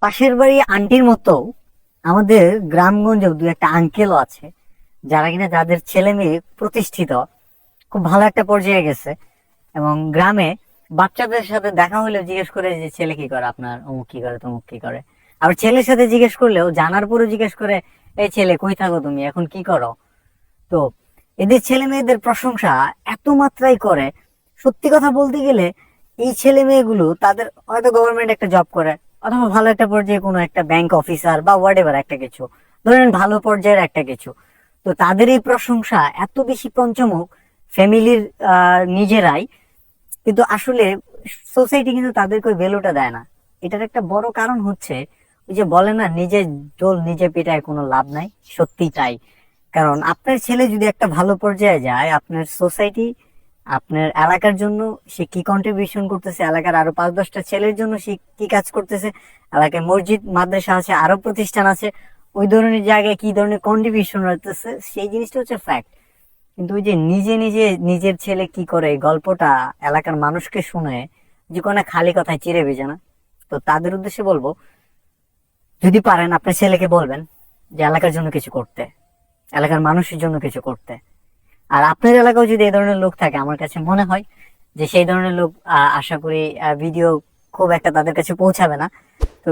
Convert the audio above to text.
পাশের বাড়ি আন্টির মতো আমাদের গ্রামগঞ্জেও দু একটা আঙ্কেলও আছে, যারা কিনা যাদের ছেলে মেয়ে প্রতিষ্ঠিত, খুব ভালো একটা পর্যায়ে গেছে। এবং গ্রামে বাচ্চাদের সাথে দেখা হলে জিজ্ঞেস করে যে ছেলে কি করে, আপনার অমুক কি করে তমুক কি করে। আবার ছেলের সাথে জিজ্ঞেস করলেও জানার পরে জিজ্ঞেস করে, এই ছেলে কই থাকো তুমি, এখন কি করো। তো এদের ছেলে মেয়েদের প্রশংসা এত মাত্রায় করে, সত্যি কথা বলতে গেলে এই ছেলে মেয়েগুলো তাদের হয়তো গভর্নমেন্ট একটা জব করে, অথবা ভালো একটা পর্যায়ে কোনো একটা ব্যাংক অফিসার বা হোয়াট এভার একটা কিছু, ধরেন ভালো পর্যায়ের একটা কিছু। তো তাদের এই প্রশংসা এত বেশি পঞ্চমুখ ফ্যামিলির নিজেরাই, কিন্তু আসলে সোসাইটি কিন্তু তাদেরকে ওই ভ্যালুটা দেয় না। এটার একটা বড় কারণ হচ্ছে ওই যে বলে না, নিজে দোল নিজে পিটায় কোনো লাভ নাই। সত্যি তাই। কারণ আপনার ছেলে যদি একটা ভালো পর্যায়ে যায়, আপনার সোসাইটি, আপনার এলাকার জন্য সে কি কন্ট্রিবিউশন করতেছে, এলাকার আরো 5-10টা ছেলের জন্য সে কি কাজ করতেছে, এলাকায় মসজিদ মাদ্রাসা আছে, আরো প্রতিষ্ঠান আছে, ওই ধরনের জায়গায় কি ধরনের কন্ট্রিবিউশন রাখতেছে, সেই জিনিসটা হচ্ছে ফ্যাক্ট। কিন্তু ওই যে নিজে নিজে নিজের ছেলে কি করে, এই গল্পটা এলাকার মানুষকে শুনে যে কোনো খালি কথায় চিড়ে ভেজে না। তো তাদের উদ্দেশ্যে বলবো, যদি পারেন আপনার ছেলেকে বলবেন যে এলাকার জন্য কিছু করতে, এলাকার মানুষের জন্য কিছু করতে। আর আপনার এলাকাও যদি এই ধরনের লোক থাকে, আমার কাছে মনে হয় যে সেই ধরনের লোক আশা করি ভিডিও খুব একটা তাদের কাছে পৌঁছাবে না। তো